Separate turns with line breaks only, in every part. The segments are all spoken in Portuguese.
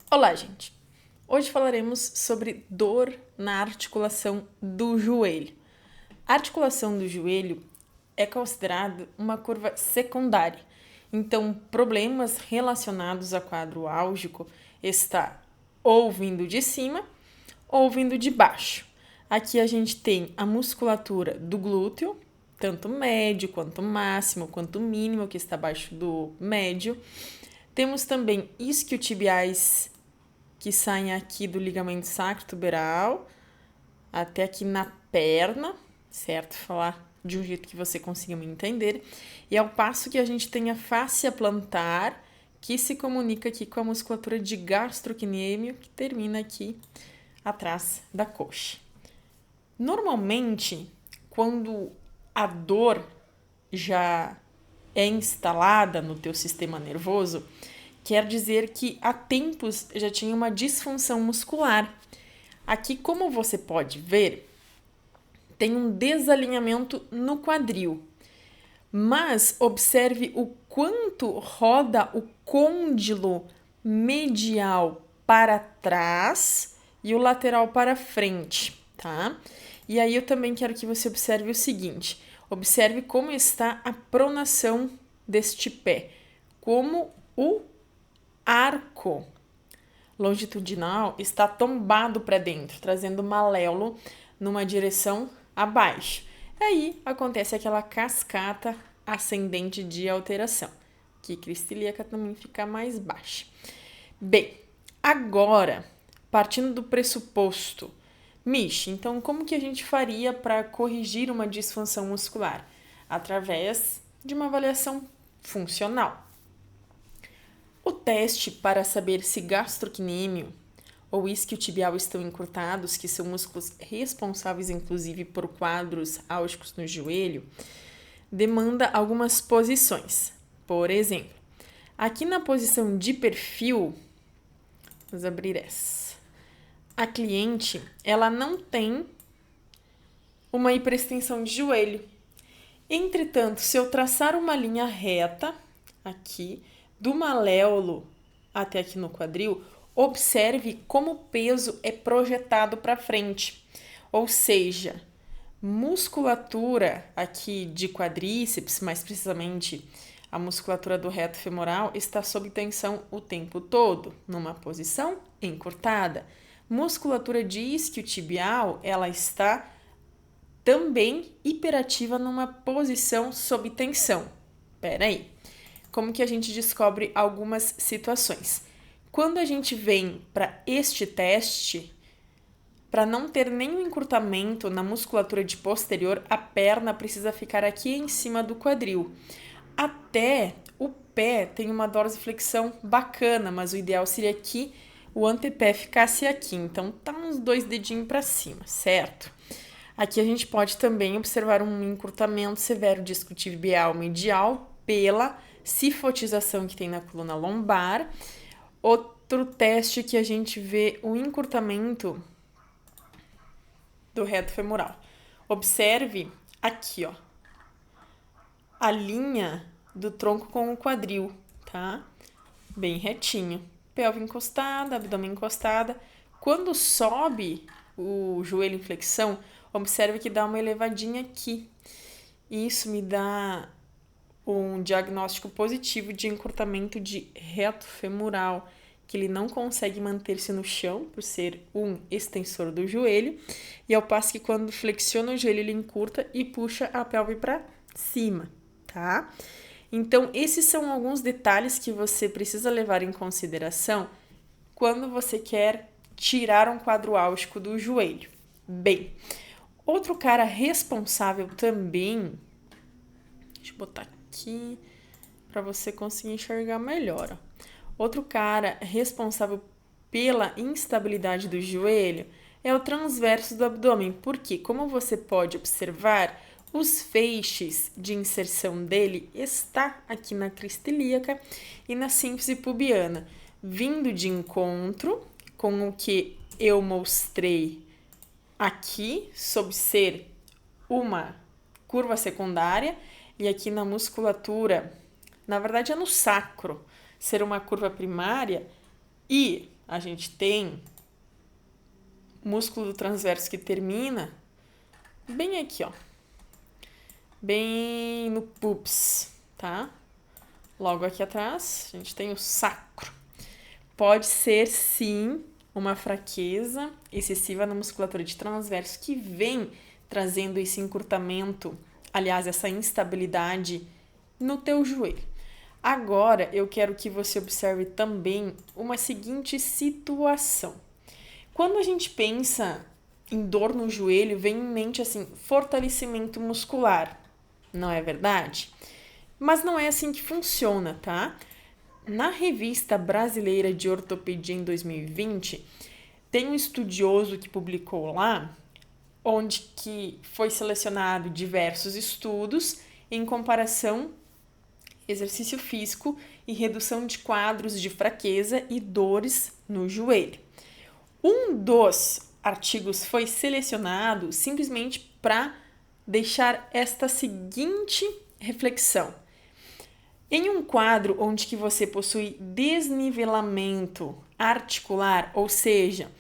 Olá, gente! Hoje falaremos sobre dor na articulação do joelho. A articulação do joelho é considerada uma curva secundária, então problemas relacionados a quadro álgico está ou vindo de cima ou vindo de baixo. Aqui a gente tem a musculatura do glúteo, tanto médio quanto máximo, quanto mínimo, que está abaixo do médio. Temos também isquiotibiais que saem aqui do ligamento sacrotuberal até aqui na perna, certo? Falar de um jeito que você consiga me entender. E ao passo que a gente tem a fáscia plantar, que se comunica aqui com a musculatura de gastrocnêmio, que termina aqui atrás da coxa. Normalmente, quando a dor já é instalada no teu sistema nervoso, quer dizer que há tempos já tinha uma disfunção muscular. Aqui, como você pode ver, tem um desalinhamento no quadril. Mas observe o quanto roda o côndilo medial para trás e o lateral para frente, tá? E aí eu também quero que você observe o seguinte: observe como está a pronação deste pé, como o arco longitudinal está tombado para dentro, trazendo o maléolo numa direção abaixo. Aí acontece aquela cascata ascendente de alteração, que cristilíaca também fica mais baixa. Bem, agora, partindo do pressuposto, Mish, então como que a gente faria para corrigir uma disfunção muscular? Através de uma avaliação funcional. O teste para saber se gastrocnêmio ou isquiotibial estão encurtados, que são músculos responsáveis inclusive por quadros álgicos no joelho, demanda algumas posições. Por exemplo, aqui na posição de perfil, vamos abrir essa. A cliente, ela não tem uma hiperextensão de joelho. Entretanto, se eu traçar uma linha reta aqui, do maléolo até aqui no quadril, observe como o peso é projetado para frente. Ou seja, musculatura aqui de quadríceps, mais precisamente a musculatura do reto femoral, está sob tensão o tempo todo, numa posição encurtada. Musculatura de isquiotibial, ela está também hiperativa numa posição sob tensão. Peraí. Como que a gente descobre algumas situações? Quando a gente vem para este teste, para não ter nenhum encurtamento na musculatura de posterior, a perna precisa ficar aqui em cima do quadril. Até o pé tem uma dorsiflexão bacana, mas o ideal seria que o antepé ficasse aqui. Então, tá uns 2 dedinhos para cima, certo? Aqui a gente pode também observar um encurtamento severo discotibial medial pela cifotização que tem na coluna lombar. Outro teste que a gente vê o encurtamento do reto femoral. Observe aqui, ó, a linha do tronco com o quadril, tá? Bem retinho. Pelve encostada, abdômen encostada. Quando sobe o joelho em flexão, observe que dá uma elevadinha aqui. Isso me dá um diagnóstico positivo de encurtamento de reto femoral, que ele não consegue manter-se no chão por ser um extensor do joelho, e ao passo que quando flexiona o joelho ele encurta e puxa a pelve para cima, tá? Então, esses são alguns detalhes que você precisa levar em consideração quando você quer tirar um quadro álgico do joelho. Bem, outro cara responsável também, deixa eu botar aqui para você conseguir enxergar melhor, ó. Outro cara responsável pela instabilidade do joelho é o transverso do abdômen, porque, como você pode observar, os feixes de inserção dele está aqui na cristilíaca e na sínfise pubiana, vindo de encontro com o que eu mostrei aqui, sob ser uma curva secundária, e aqui na musculatura, na verdade é no sacro, ser uma curva primária, e a gente tem músculo do transverso que termina bem aqui, ó. Bem no pubis, tá? Logo aqui atrás, a gente tem o sacro. Pode ser, sim, uma fraqueza excessiva na musculatura de transverso que vem trazendo esse encurtamento, aliás, essa instabilidade no teu joelho. Agora, eu quero que você observe também uma seguinte situação. Quando a gente pensa em dor no joelho, vem em mente assim, fortalecimento muscular, não é verdade? Mas não é assim que funciona, tá? Na Revista Brasileira de Ortopedia em 2020, tem um estudioso que publicou lá, onde que foi selecionado diversos estudos em comparação exercício físico e redução de quadros de fraqueza e dores no joelho. Um dos artigos foi selecionado simplesmente para deixar esta seguinte reflexão. Em um quadro onde que você possui desnivelamento articular, ou seja,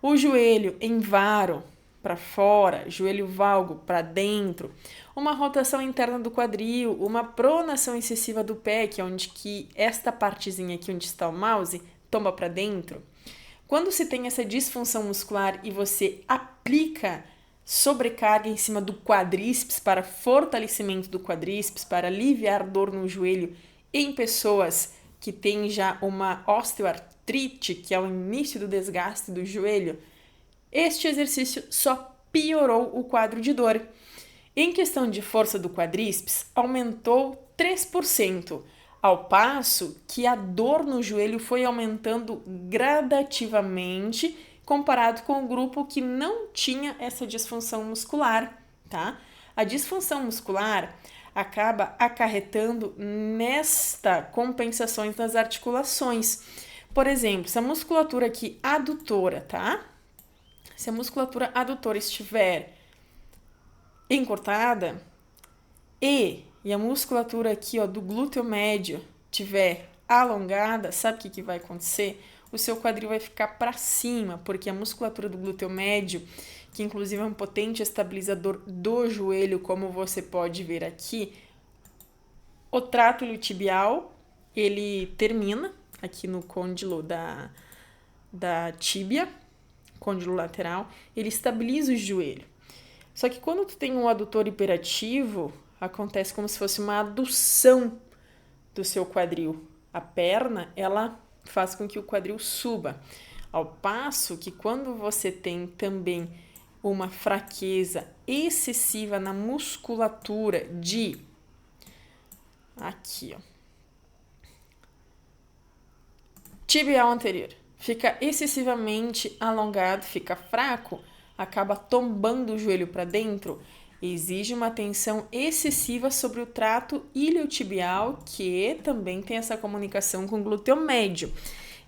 o joelho em varo para fora, joelho valgo para dentro, uma rotação interna do quadril, uma pronação excessiva do pé, que é onde que esta partezinha aqui onde está o mouse toma para dentro. Quando se tem essa disfunção muscular e você aplica sobrecarga em cima do quadríceps para fortalecimento do quadríceps, para aliviar dor no joelho em pessoas que têm já uma osteoartrite, que é o início do desgaste do joelho, este exercício só piorou o quadro de dor. Em questão de força do quadríceps, aumentou 3%, ao passo que a dor no joelho foi aumentando gradativamente comparado com o grupo que não tinha essa disfunção muscular, tá? A disfunção muscular acaba acarretando nesta compensações nas articulações. Por exemplo, se a musculatura aqui adutora, tá? Se a musculatura adutora estiver encurtada e a musculatura aqui, ó, do glúteo médio estiver alongada, sabe o que vai acontecer? O seu quadril vai ficar para cima, porque a musculatura do glúteo médio, que inclusive é um potente estabilizador do joelho, como você pode ver aqui, o trato iliotibial, ele termina aqui no côndilo da tíbia, côndilo lateral, ele estabiliza o joelho. Só que quando tu tem um adutor hiperativo, acontece como se fosse uma adução do seu quadril. A perna, ela faz com que o quadril suba. Ao passo que quando você tem também uma fraqueza excessiva na musculatura de aqui, ó, tibial anterior, fica excessivamente alongado, fica fraco, acaba tombando o joelho para dentro, exige uma tensão excessiva sobre o trato iliotibial, que também tem essa comunicação com o glúteo médio.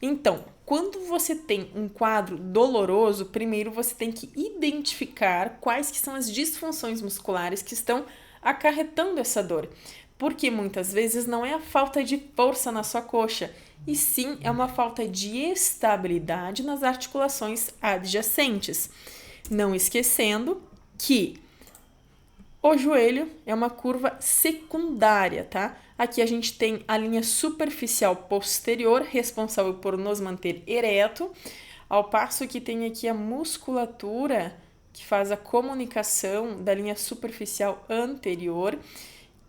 Então, quando você tem um quadro doloroso, primeiro você tem que identificar quais que são as disfunções musculares que estão acarretando essa dor. Porque muitas vezes não é a falta de força na sua coxa, e sim é uma falta de estabilidade nas articulações adjacentes. Não esquecendo que o joelho é uma curva secundária, tá? Aqui a gente tem a linha superficial posterior, responsável por nos manter ereto, ao passo que tem aqui a musculatura que faz a comunicação da linha superficial anterior,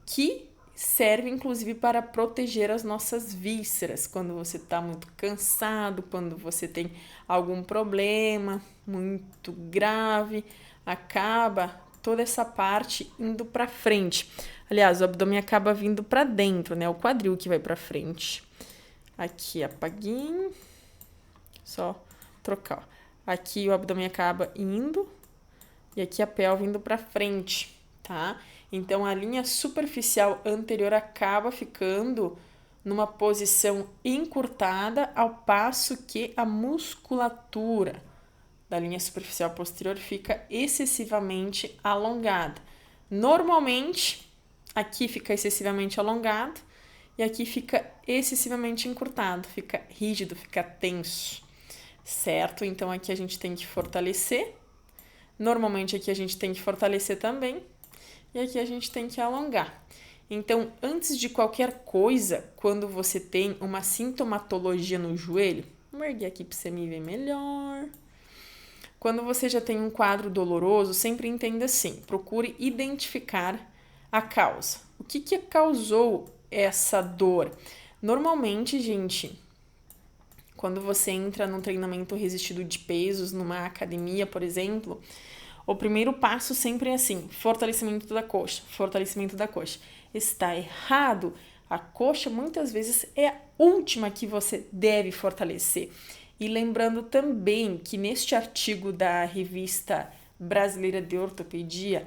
que serve inclusive para proteger as nossas vísceras quando você está muito cansado, quando você tem algum problema muito grave, acaba toda essa parte indo para frente. Aliás, o abdômen acaba vindo para dentro, né? O quadril que vai para frente. Aqui apaguinho, só trocar. Ó. Aqui o abdômen acaba indo e aqui a pelve indo para frente, tá? Então a linha superficial anterior acaba ficando numa posição encurtada, ao passo que a musculatura da linha superficial posterior fica excessivamente alongada. Normalmente, aqui fica excessivamente alongado e aqui fica excessivamente encurtado, fica rígido, fica tenso. certo? Então aqui a gente tem que fortalecer. Normalmente aqui a gente tem que fortalecer também. E aqui a gente tem que alongar. Então, antes de qualquer coisa, quando você tem uma sintomatologia no joelho, vou erguer aqui para você me ver melhor. Quando você já tem um quadro doloroso, sempre entenda assim, procure identificar a causa. O que causou essa dor? Normalmente, gente, quando você entra num treinamento resistido de pesos, numa academia, por exemplo, o primeiro passo sempre é assim, fortalecimento da coxa, fortalecimento da coxa. Está errado. A coxa muitas vezes é a última que você deve fortalecer. E lembrando também que neste artigo da Revista Brasileira de Ortopedia,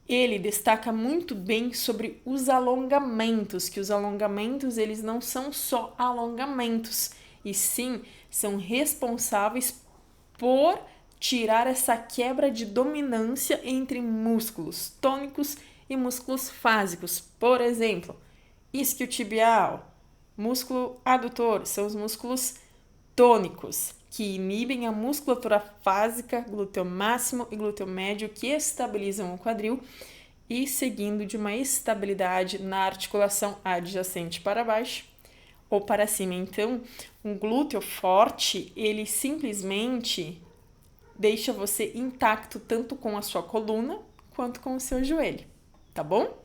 ele destaca muito bem sobre os alongamentos, que os alongamentos eles não são só alongamentos, e sim são responsáveis por tirar essa quebra de dominância entre músculos tônicos e músculos fásicos. Por exemplo, isquiotibial, músculo adutor, são os músculos tônicos que inibem a musculatura fásica, glúteo máximo e glúteo médio, que estabilizam o quadril e seguindo de uma estabilidade na articulação adjacente para baixo ou para cima. Então, um glúteo forte, ele simplesmente deixa você intacto tanto com a sua coluna quanto com o seu joelho, tá bom?